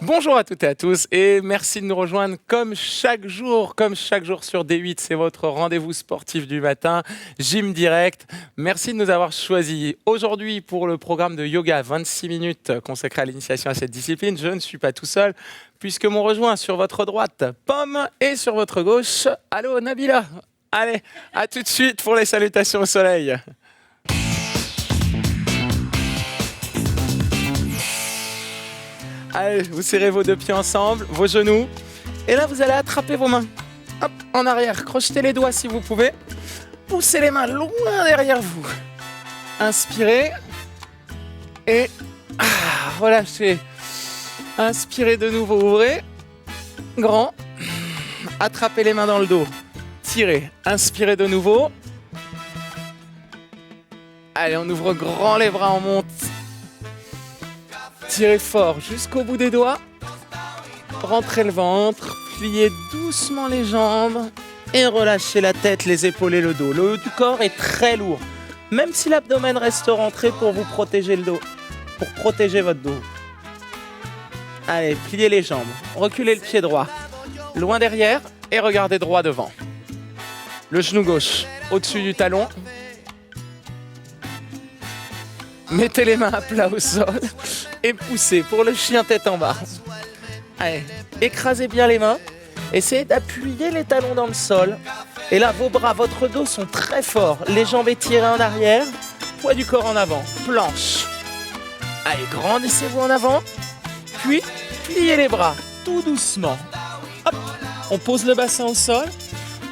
Bonjour à toutes et à tous et merci de nous rejoindre comme chaque jour sur D8, c'est votre rendez-vous sportif du matin, Gym Direct. Merci de nous avoir choisis. Aujourd'hui pour le programme de yoga, 26 minutes consacré à l'initiation à cette discipline, je ne suis pas tout seul puisque m'ont rejoint sur votre droite Pomme et sur votre gauche, allô Nabila. Allez, à tout de suite pour les salutations au soleil. Allez, vous serrez vos deux pieds ensemble, vos genoux. Et là, vous allez attraper vos mains. Hop, en arrière. Crochetez les doigts si vous pouvez. Poussez les mains loin derrière vous. Inspirez. Et relâchez. Inspirez de nouveau, ouvrez. Grand. Attrapez les mains dans le dos. Tirez. Inspirez de nouveau. Allez, on ouvre grand les bras, on monte. Tirez fort jusqu'au bout des doigts. Rentrez le ventre. Pliez doucement les jambes. Et relâchez la tête, les épaules et le dos. Le haut du corps est très lourd. Même si l'abdomen reste rentré pour vous protéger le dos. Pour protéger votre dos. Allez, pliez les jambes. Reculez le pied droit. Loin derrière. Et regardez droit devant. Le genou gauche au-dessus du talon. Mettez les mains à plat au sol et poussez pour le chien tête en bas. Allez, écrasez bien les mains. Essayez d'appuyer les talons dans le sol. Et là, vos bras, votre dos sont très forts. Les jambes étirées en arrière, poids du corps en avant. Planche. Allez, grandissez-vous en avant. Puis, pliez les bras tout doucement. Hop, on pose le bassin au sol.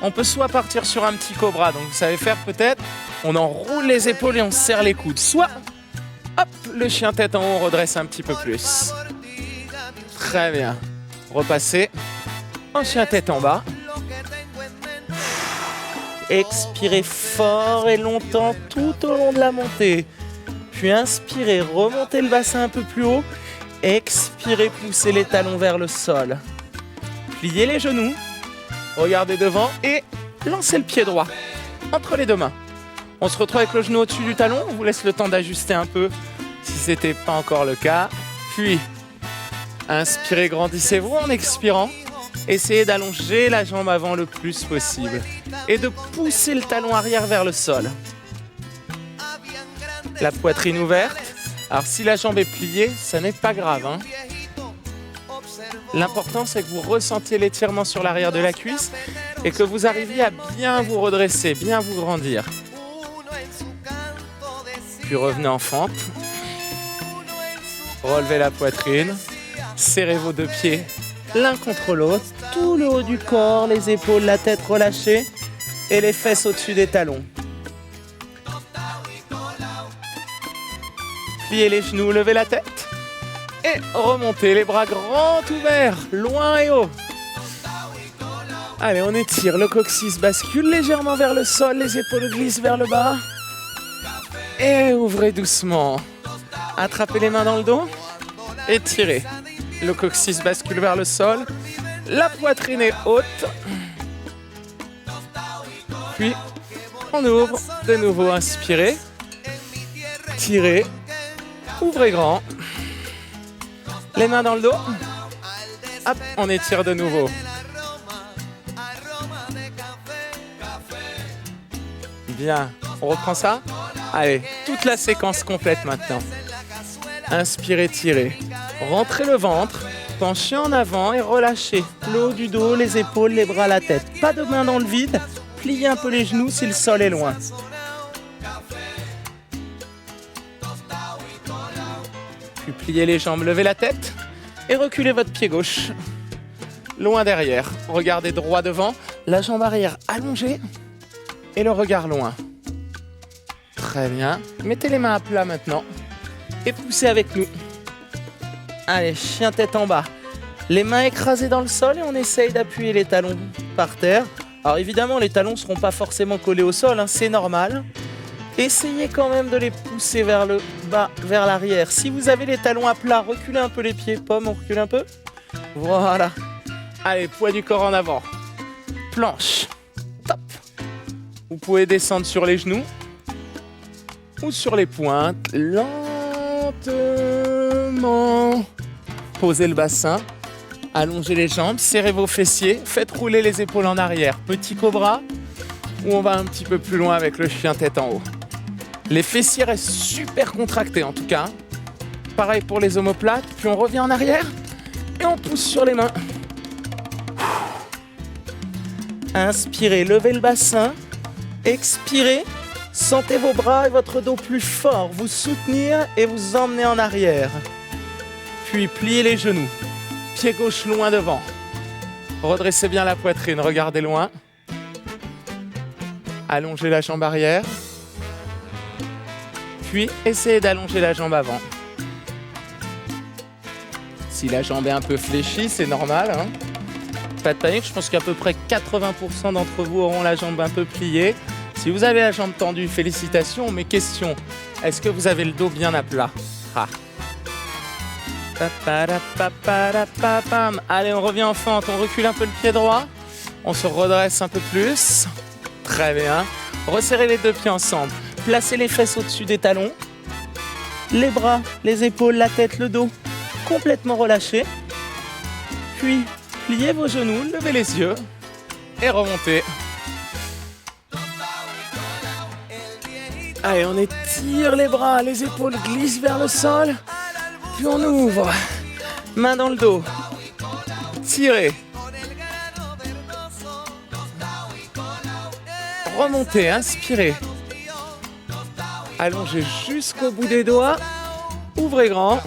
On peut soit partir sur un petit cobra, donc vous savez faire peut-être. On enroule les épaules et on serre les coudes. Soit... hop, le chien tête en haut, on redresse un petit peu plus. Très bien. Repassez. En chien tête en bas. Expirez fort et longtemps tout au long de la montée. Puis inspirez, remontez le bassin un peu plus haut. Expirez, poussez les talons vers le sol. Pliez les genoux. Regardez devant et lancez le pied droit entre les deux mains. On se retrouve avec le genou au-dessus du talon. On vous laisse le temps d'ajuster un peu si ce n'était pas encore le cas. Puis, inspirez, grandissez-vous en expirant. Essayez d'allonger la jambe avant le plus possible et de pousser le talon arrière vers le sol. La poitrine ouverte. Alors, si la jambe est pliée, ça n'est pas grave, hein. L'important, c'est que vous ressentiez l'étirement sur l'arrière de la cuisse et que vous arriviez à bien vous redresser, bien vous grandir. Puis revenez en fente. Relevez la poitrine. Serrez vos deux pieds l'un contre l'autre. Tout le haut du corps, les épaules, la tête relâchée et les fesses au-dessus des talons. Pliez les genoux, levez la tête. Et remontez les bras grands ouverts, loin et haut. Allez, on étire, le coccyx bascule légèrement vers le sol, les épaules glissent vers le bas. Et ouvrez doucement. Attrapez les mains dans le dos. Étirez. Le coccyx bascule vers le sol. La poitrine est haute. Puis, on ouvre. De nouveau, inspirez. Tirez. Ouvrez grand. Les mains dans le dos. Hop, on étire de nouveau. Bien, on reprend ça. Allez, toute la séquence complète maintenant. Inspirez, tirez. Rentrez le ventre, penchez en avant et relâchez. Le haut du dos, les épaules, les bras, la tête. Pas de main dans le vide. Pliez un peu les genoux si le sol est loin. Puis pliez les jambes, levez la tête et reculez votre pied gauche. Loin derrière. Regardez droit devant. La jambe arrière allongée et le regard loin. Très bien. Mettez les mains à plat maintenant et poussez avec nous. Allez, chien tête en bas. Les mains écrasées dans le sol et on essaye d'appuyer les talons par terre. Alors évidemment, les talons ne seront pas forcément collés au sol, hein, c'est normal. Essayez quand même de les pousser vers le bas, vers l'arrière. Si vous avez les talons à plat, reculez un peu les pieds. Pomme, on recule un peu. Voilà. Allez, poids du corps en avant. Planche. Top. Vous pouvez descendre sur les genoux ou sur les pointes. Lentement. Posez le bassin, allongez les jambes, serrez vos fessiers, faites rouler les épaules en arrière. Petit cobra, ou on va un petit peu plus loin avec le chien tête en haut. Les fessiers restent super contractés en tout cas. Pareil pour les omoplates, puis on revient en arrière et on pousse sur les mains. Inspirez, levez le bassin. Expirez, sentez vos bras et votre dos plus fort, vous soutenir et vous emmener en arrière. Puis pliez les genoux, pied gauche loin devant. Redressez bien la poitrine, regardez loin. Allongez la jambe arrière. Puis essayez d'allonger la jambe avant. Si la jambe est un peu fléchie, c'est normal, hein. Pas de panique, je pense qu'à peu près 80% d'entre vous auront la jambe un peu pliée. Si vous avez la jambe tendue, félicitations. Mais question, est-ce que vous avez le dos bien à plat? Allez, on revient en fente, on recule un peu le pied droit. On se redresse un peu plus. Très bien. Resserrez les deux pieds ensemble. Placez les fesses au-dessus des talons. Les bras, les épaules, la tête, le dos complètement relâchés. Puis, pliez vos genoux, levez les yeux et remontez. Allez, on étire les bras, les épaules glissent vers le sol. Puis on ouvre. Main dans le dos. Tirez. Remontez, inspirez. Allongez jusqu'au bout des doigts. Ouvrez grand.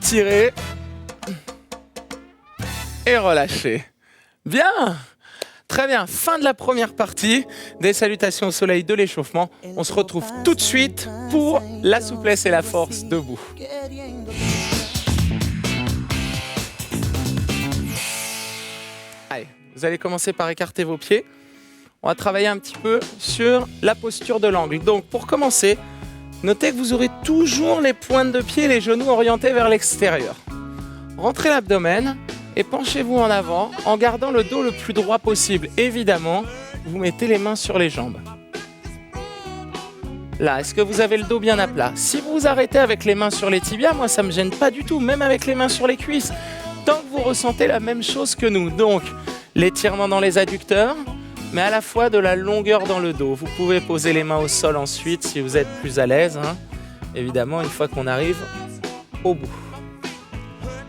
Tirez. Et relâchez. Bien. Très bien, fin de la première partie des salutations au soleil de l'échauffement. On se retrouve tout de suite pour la souplesse et la force debout. Allez, vous allez commencer par écarter vos pieds. On va travailler un petit peu sur la posture de l'angle. Donc pour commencer, notez que vous aurez toujours les pointes de pied et les genoux orientés vers l'extérieur. Rentrez l'abdomen. Et penchez-vous en avant en gardant le dos le plus droit possible. Évidemment, vous mettez les mains sur les jambes. Là, est-ce que vous avez le dos bien à plat? Si vous vous arrêtez avec les mains sur les tibias, moi ça ne me gêne pas du tout, même avec les mains sur les cuisses, tant que vous ressentez la même chose que nous. Donc, l'étirement dans les adducteurs, mais à la fois de la longueur dans le dos. Vous pouvez poser les mains au sol ensuite si vous êtes plus à l'aise, hein. Évidemment, une fois qu'on arrive au bout.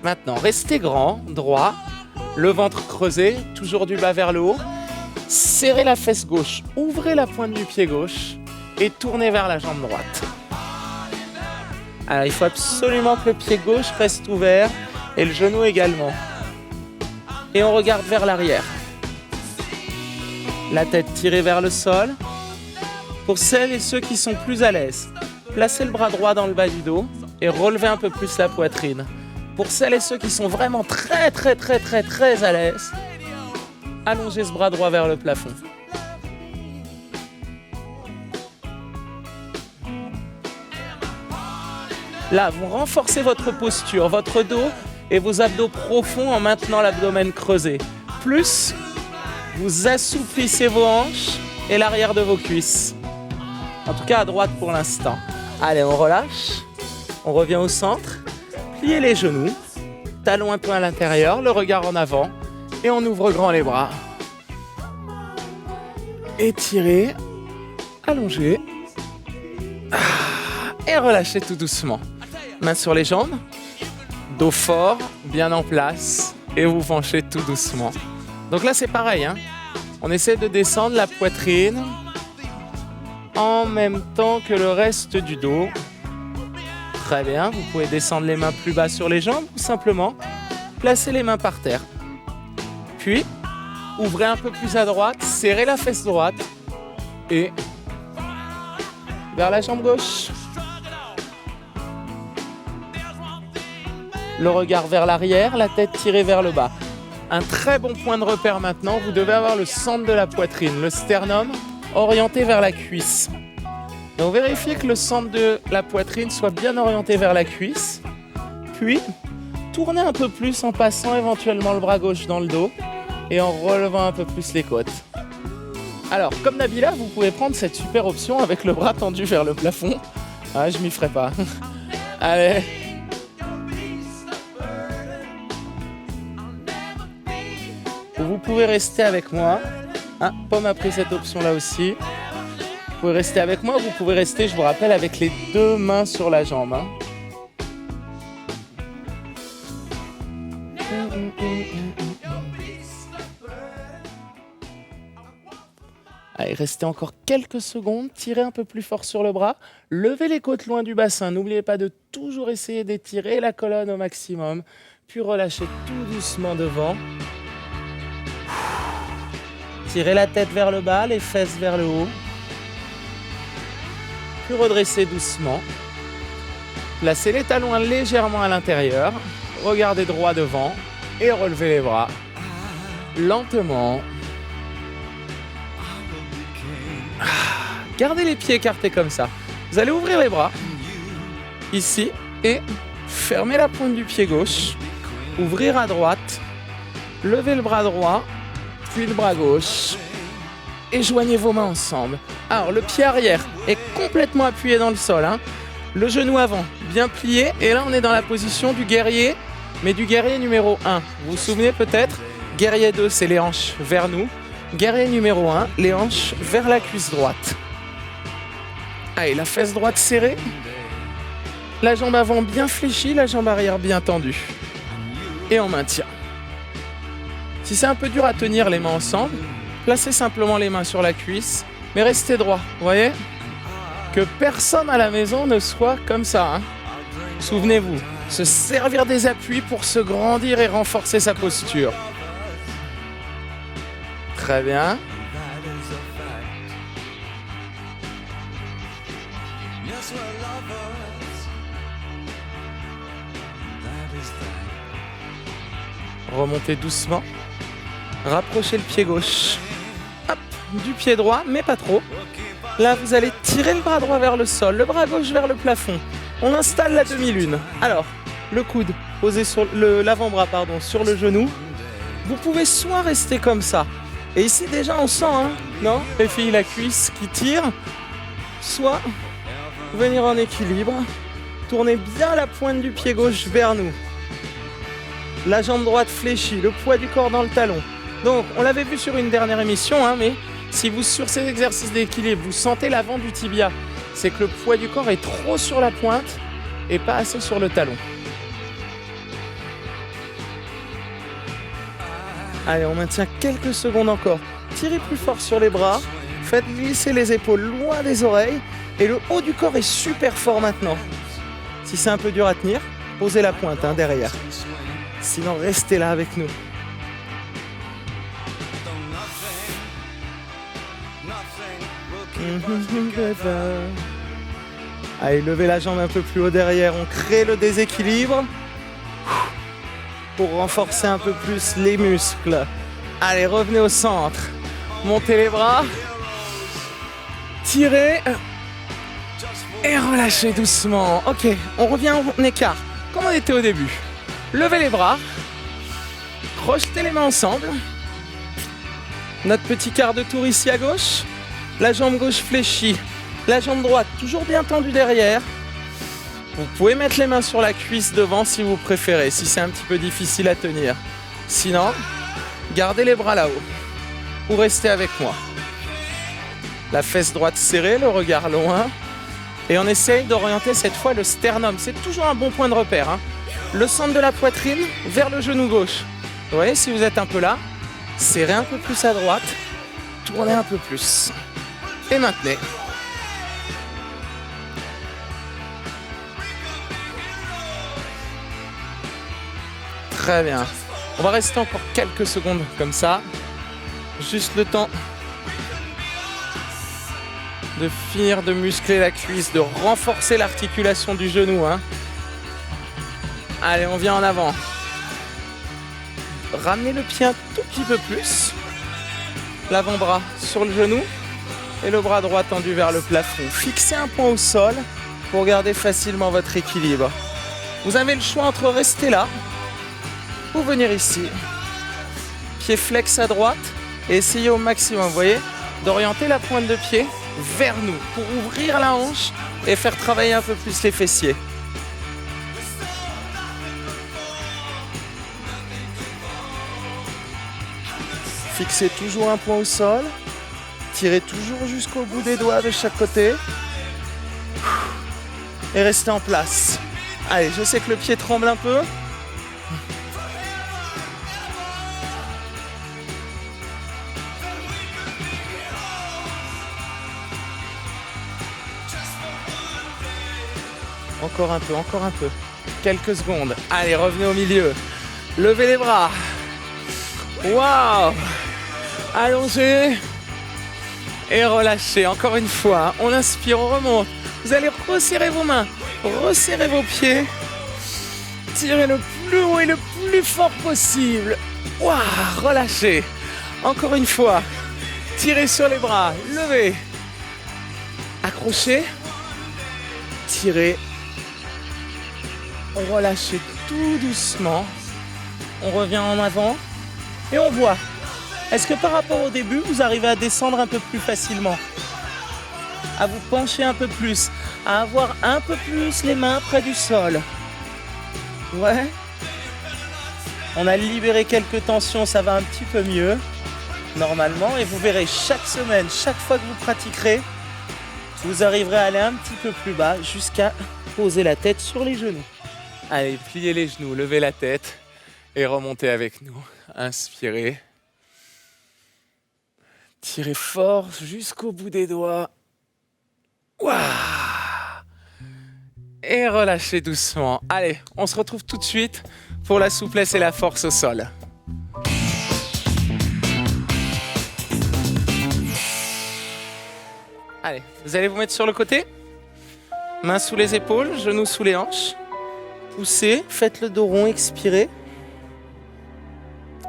Maintenant, restez grand, droit, le ventre creusé, toujours du bas vers le haut. Serrez la fesse gauche, ouvrez la pointe du pied gauche et tournez vers la jambe droite. Alors, il faut absolument que le pied gauche reste ouvert et le genou également. Et on regarde vers l'arrière. La tête tirée vers le sol. Pour celles et ceux qui sont plus à l'aise, placez le bras droit dans le bas du dos et relevez un peu plus la poitrine. Pour celles et ceux qui sont vraiment très à l'aise, allongez ce bras droit vers le plafond. Là, vous renforcez votre posture, votre dos et vos abdos profonds en maintenant l'abdomen creusé. Plus, vous assouplissez vos hanches et l'arrière de vos cuisses. En tout cas, à droite pour l'instant. Allez, on relâche. On revient au centre. Pliez les genoux, talons un peu à l'intérieur, le regard en avant et on ouvre grand les bras. Étirez, allongez et relâchez tout doucement. Mains sur les jambes, dos fort, bien en place et vous penchez tout doucement. Donc là c'est pareil, hein. On essaie de descendre la poitrine en même temps que le reste du dos. Très bien, vous pouvez descendre les mains plus bas sur les jambes ou simplement placer les mains par terre. Puis, ouvrez un peu plus à droite, serrez la fesse droite et vers la jambe gauche. Le regard vers l'arrière, la tête tirée vers le bas. Un très bon point de repère maintenant, vous devez avoir le centre de la poitrine, le sternum orienté vers la cuisse. Donc vérifiez que le centre de la poitrine soit bien orienté vers la cuisse. Puis, tournez un peu plus en passant éventuellement le bras gauche dans le dos et en relevant un peu plus les côtes. Alors, comme Nabila, vous pouvez prendre cette super option avec le bras tendu vers le plafond. Ah, je m'y ferai pas. Allez, ou vous pouvez rester avec moi. Ah, Pomme a pris cette option-là aussi. Vous pouvez rester avec moi, vous pouvez rester, je vous rappelle, avec les deux mains sur la jambe. Hein. Allez, restez encore quelques secondes, tirez un peu plus fort sur le bras, levez les côtes loin du bassin, n'oubliez pas de toujours essayer d'étirer la colonne au maximum, puis relâchez tout doucement devant. Tirez la tête vers le bas, les fesses vers le haut. Puis redressez doucement. Placez les talons légèrement à l'intérieur. Regardez droit devant et relevez les bras. Lentement. Gardez les pieds écartés comme ça. Vous allez ouvrir les bras. Ici. Et fermez la pointe du pied gauche. Ouvrir à droite. Levez le bras droit. Puis le bras gauche et joignez vos mains ensemble. Alors le pied arrière est complètement appuyé dans le sol, hein. Le genou avant bien plié et là on est dans la position du guerrier, mais du guerrier numéro 1. Vous vous souvenez peut-être, guerrier 2 c'est les hanches vers nous, guerrier numéro 1, les hanches vers la cuisse droite. Allez, la fesse droite serrée, la jambe avant bien fléchie, la jambe arrière bien tendue et on maintient. Si c'est un peu dur à tenir les mains ensemble, placez simplement les mains sur la cuisse, mais restez droit, vous voyez ? Que personne à la maison ne soit comme ça. Hein. Souvenez-vous, se servir des appuis pour se grandir et renforcer sa posture. Très bien. Remontez doucement. Rapprochez le pied gauche. Hop, du pied droit, mais pas trop. Là, vous allez tirer le bras droit vers le sol, le bras gauche vers le plafond. On installe la demi-lune. Alors, le coude posé sur l'avant-bras, sur le genou. Vous pouvez soit rester comme ça. Et ici, déjà, on sent, hein, non ? Les filles, la cuisse qui tire. Soit venir en équilibre. Tournez bien la pointe du pied gauche vers nous. La jambe droite fléchie, le poids du corps dans le talon. Donc, on l'avait vu sur une dernière émission, hein, mais si vous, sur ces exercices d'équilibre, vous sentez l'avant du tibia, c'est que le poids du corps est trop sur la pointe et pas assez sur le talon. Allez, on maintient quelques secondes encore. Tirez plus fort sur les bras, faites glisser les épaules loin des oreilles et le haut du corps est super fort maintenant. Si c'est un peu dur à tenir, posez la pointe derrière. Sinon, restez là avec nous. Allez, levez la jambe un peu plus haut derrière. On crée le déséquilibre pour renforcer un peu plus les muscles. Allez, revenez au centre. Montez les bras. Tirez. Et relâchez doucement. Ok, on revient en écart, comme on était au début. Levez les bras. Crochetez les mains ensemble. Notre petit quart de tour ici à gauche. La jambe gauche fléchie. La jambe droite toujours bien tendue derrière. Vous pouvez mettre les mains sur la cuisse devant si vous préférez, si c'est un petit peu difficile à tenir. Sinon, gardez les bras là-haut. Ou restez avec moi. La fesse droite serrée, le regard loin. Et on essaye d'orienter cette fois le sternum. C'est toujours un bon point de repère. Hein. Le centre de la poitrine vers le genou gauche. Vous voyez, si vous êtes un peu là, serrez un peu plus à droite. Tournez un peu plus. Et maintenez. Très bien. On va rester encore quelques secondes comme ça. Juste le temps de finir de muscler la cuisse, de renforcer l'articulation du genou. Hein. Allez, on vient en avant. Ramenez le pied un tout petit peu plus. L'avant-bras sur le genou et le bras droit tendu vers le plafond. Fixez un point au sol pour garder facilement votre équilibre. Vous avez le choix entre rester là ou venir ici. Pied flex à droite et essayez au maximum, vous voyez, d'orienter la pointe de pied vers nous pour ouvrir la hanche et faire travailler un peu plus les fessiers. Fixez toujours un point au sol. Tirez toujours jusqu'au bout des doigts de chaque côté. Et restez en place. Allez, je sais que le pied tremble un peu. Encore un peu, encore un peu. Quelques secondes. Allez, revenez au milieu. Levez les bras. Waouh! Allongez. Et relâchez. Encore une fois. On inspire, on remonte. Vous allez resserrer vos mains. Resserrez vos pieds. Tirez le plus haut et le plus fort possible. Waouh! Relâchez. Encore une fois. Tirez sur les bras. Levez. Accrochez. Tirez. On relâche tout doucement. On revient en avant et on voit. Est-ce que par rapport au début, vous arrivez à descendre un peu plus facilement? À vous pencher un peu plus, à avoir un peu plus les mains près du sol. Ouais. On a libéré quelques tensions, ça va un petit peu mieux, normalement. Et vous verrez chaque semaine, chaque fois que vous pratiquerez, vous arriverez à aller un petit peu plus bas jusqu'à poser la tête sur les genoux. Allez, pliez les genoux, levez la tête et remontez avec nous. Inspirez. Tirez fort jusqu'au bout des doigts. Waouh! Et relâchez doucement. Allez, on se retrouve tout de suite pour la souplesse et la force au sol. Allez, vous allez vous mettre sur le côté. Mains sous les épaules, genoux sous les hanches. Poussez, faites le dos rond, expirez.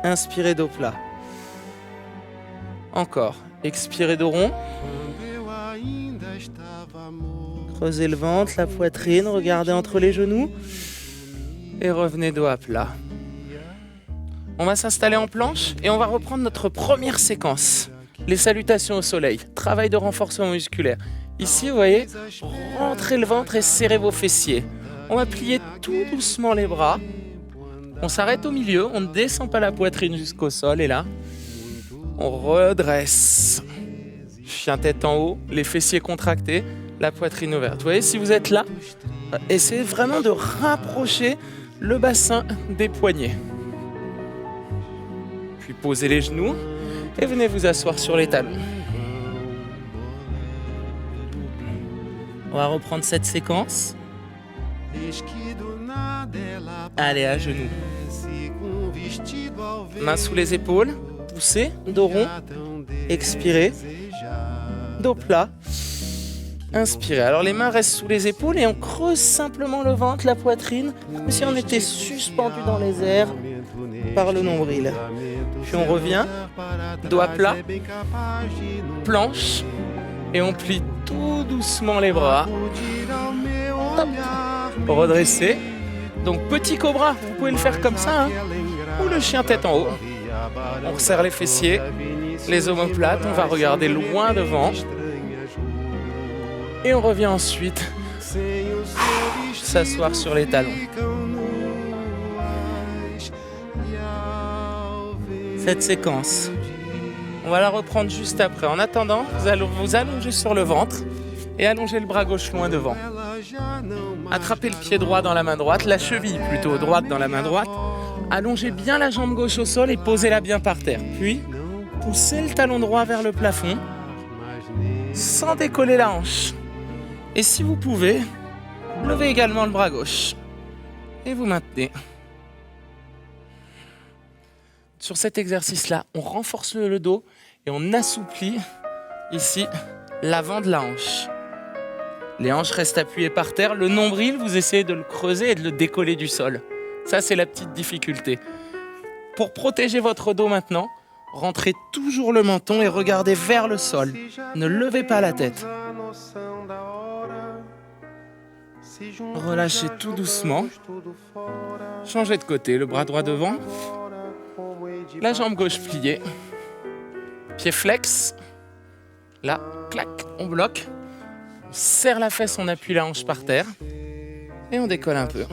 Inspirez, dos plat. Encore, expirez, dos rond. Creusez le ventre, la poitrine, regardez entre les genoux. Et revenez dos à plat. On va s'installer en planche et on va reprendre notre première séquence. Les salutations au soleil, travail de renforcement musculaire. Ici, vous voyez, rentrez le ventre et serrez vos fessiers. On va plier tout doucement les bras. On s'arrête au milieu, on ne descend pas la poitrine jusqu'au sol. Et là, on redresse. Chien tête en haut, les fessiers contractés, la poitrine ouverte. Vous voyez, si vous êtes là, essayez vraiment de rapprocher le bassin des poignets. Puis posez les genoux et venez vous asseoir sur les talons. On va reprendre cette séquence. Allez, à genoux. Mains sous les épaules. Poussez, dos rond. Expirez. Dos plat. Inspirez. Alors les mains restent sous les épaules et on creuse simplement le ventre, la poitrine, comme si on était suspendu dans les airs par le nombril. Puis on revient, dos à plat, planche, et on plie tout doucement les bras. Hop. Redressez. Donc petit cobra, vous pouvez le faire comme ça, hein, ou le chien tête en haut. On resserre les fessiers, les omoplates, on va regarder loin devant. Et on revient ensuite s'asseoir sur les talons. Cette séquence, on va la reprendre juste après. En attendant, vous allez vous allonger sur le ventre et allonger le bras gauche loin devant. Attrapez le pied droit dans la main droite, la cheville plutôt droite dans la main droite. Allongez bien la jambe gauche au sol et posez-la bien par terre. Puis, poussez le talon droit vers le plafond sans décoller la hanche. Et si vous pouvez, levez également le bras gauche. Et vous maintenez. Sur cet exercice-là, on renforce le dos et on assouplit ici l'avant de la hanche. Les hanches restent appuyées par terre. Le nombril, vous essayez de le creuser et de le décoller du sol. Ça, c'est la petite difficulté. Pour protéger votre dos maintenant, rentrez toujours le menton et regardez vers le sol. Ne levez pas la tête. Relâchez tout doucement. Changez de côté, le bras droit devant. La jambe gauche pliée. Pied flex. Là, clac, on bloque. On serre la fesse, on appuie la hanche par terre. Et on décolle un peu.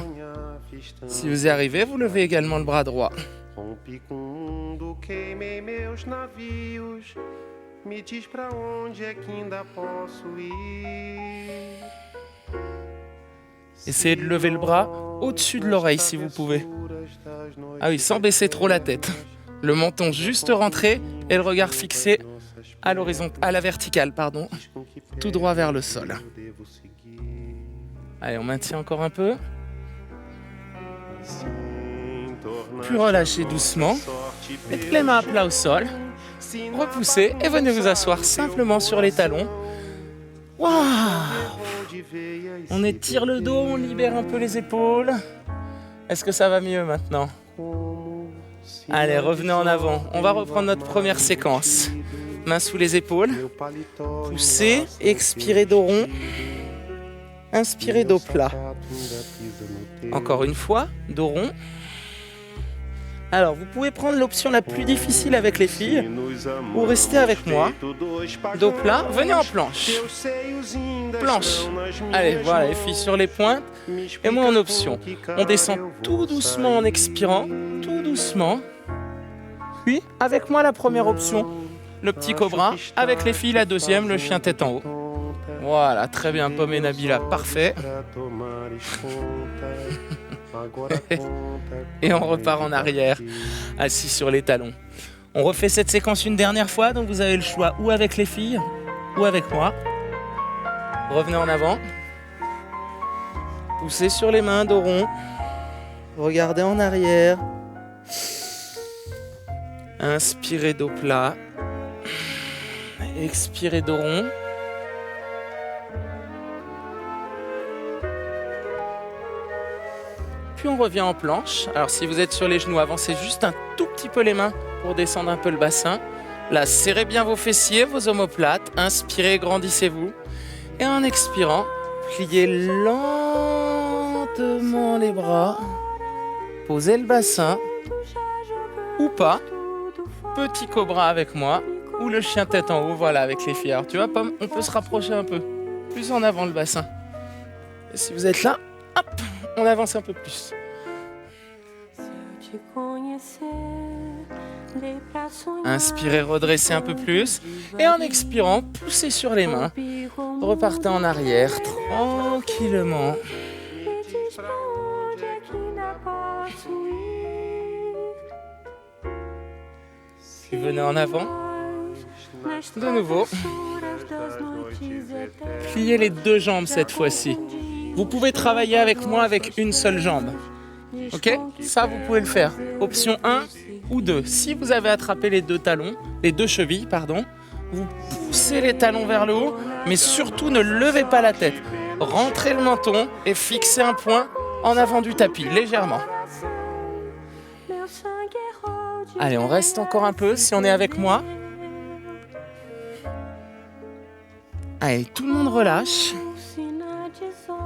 Si vous y arrivez, vous levez également le bras droit. Rompi com o mundo, queimei meus navios. Me diz pra onde é que ainda posso ir. Essayez de lever le bras au-dessus de l'oreille si vous pouvez. Ah oui, sans baisser trop la tête. Le menton juste rentré et le regard fixé à l'horizon, à la verticale, pardon, tout droit vers le sol. Allez, on maintient encore un peu. Puis relâchez doucement. Mettez les mains à plat au sol. Repoussez et venez vous asseoir simplement sur les talons. Waouh! On étire le dos, on libère un peu les épaules. Est-ce que ça va mieux maintenant? Allez, revenez en avant. On va reprendre notre première séquence. Mains sous les épaules. Poussez, expirez dos rond. Inspirez dos plat. Encore une fois, dos rond. Alors, vous pouvez prendre l'option la plus difficile avec les filles ou rester avec moi. Dos plat, venez en planche. Planche. Allez, voilà, les filles sur les pointes. Et moi en option. On descend tout doucement en expirant, tout doucement. Puis, avec moi, la première option, le petit cobra. Avec les filles, la deuxième, le chien tête en haut. Voilà, très bien, Pomme et Nabila, parfait. Et on repart en arrière, assis sur les talons. On refait cette séquence une dernière fois, donc vous avez le choix ou avec les filles, ou avec moi. Revenez en avant. Poussez sur les mains, dos rond. Regardez en arrière. Inspirez dos plat. Expirez dos rond. Puis on revient en planche. Alors si vous êtes sur les genoux, avancez juste un tout petit peu les mains pour descendre un peu le bassin. Là, serrez bien vos fessiers, vos omoplates. Inspirez, grandissez-vous. Et en expirant, pliez lentement les bras. Posez le bassin. Ou pas. Petit cobra avec moi. Ou le chien tête en haut, voilà, avec les filles. Alors tu vois, Pomme, on peut se rapprocher un peu. Plus en avant le bassin. Et si vous êtes là, hop, on avance un peu plus. Inspirez, redressez un peu plus. Et en expirant, poussez sur les mains. Repartez en arrière, tranquillement. Puis venez en avant. De nouveau. Pliez les deux jambes cette fois-ci. Vous pouvez travailler avec moi avec une seule jambe. Ok? Ça, vous pouvez le faire. Option 1 ou 2. Si vous avez attrapé les deux talons, les deux chevilles, pardon, vous poussez les talons vers le haut, mais surtout ne levez pas la tête. Rentrez le menton et fixez un point en avant du tapis, légèrement. Allez, on reste encore un peu si on est avec moi. Allez, tout le monde relâche.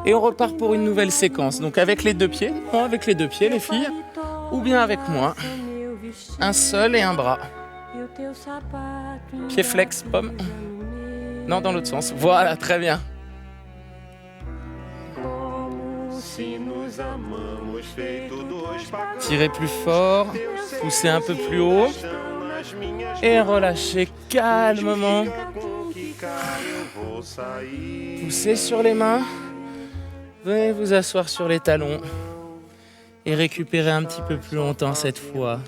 Et on repart pour une nouvelle séquence. Donc avec les deux pieds, non, avec les deux pieds les filles, ou bien avec moi. Un seul et un bras. Pied flex, Pomme. Non, dans l'autre sens. Voilà, très bien. Tirez plus fort, poussez un peu plus haut et relâchez calmement. Poussez sur les mains. Venez vous asseoir sur les talons et récupérez un petit peu plus longtemps cette fois.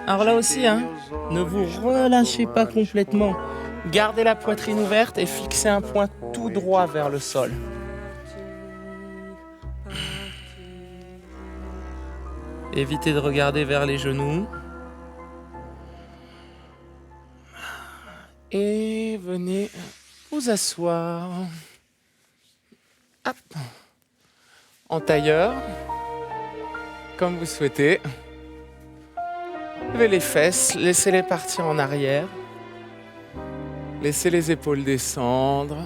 Alors là aussi, ne vous relâchez pas complètement. Gardez la poitrine ouverte et fixez un point tout droit vers le sol. Évitez de regarder vers les genoux. Et venez vous asseoir. Hop. En tailleur, comme vous souhaitez. Levez les fesses, laissez-les partir en arrière. Laissez les épaules descendre.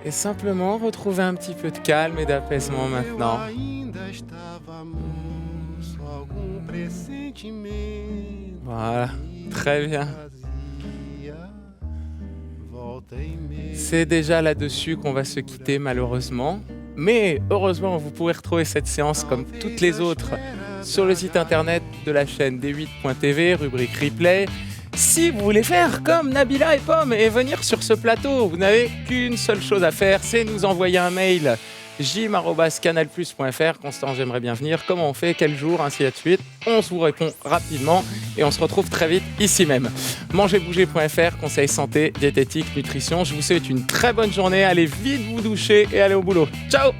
Et simplement retrouver un petit peu de calme et d'apaisement maintenant. Voilà, très bien. C'est déjà là-dessus qu'on va se quitter malheureusement. Mais heureusement, vous pourrez retrouver cette séance comme toutes les autres sur le site internet de la chaîne D8.tv, rubrique replay. Si vous voulez faire comme Nabila et Pomme et venir sur ce plateau, vous n'avez qu'une seule chose à faire, c'est nous envoyer un mail jim@canalplus.fr. Constant, j'aimerais bien venir. Comment on fait? Quel jour? Ainsi de suite. On vous répond rapidement et on se retrouve très vite ici même. Mangerbouger.fr, conseils santé, diététique, nutrition. Je vous souhaite une très bonne journée. Allez vite vous doucher et allez au boulot. Ciao!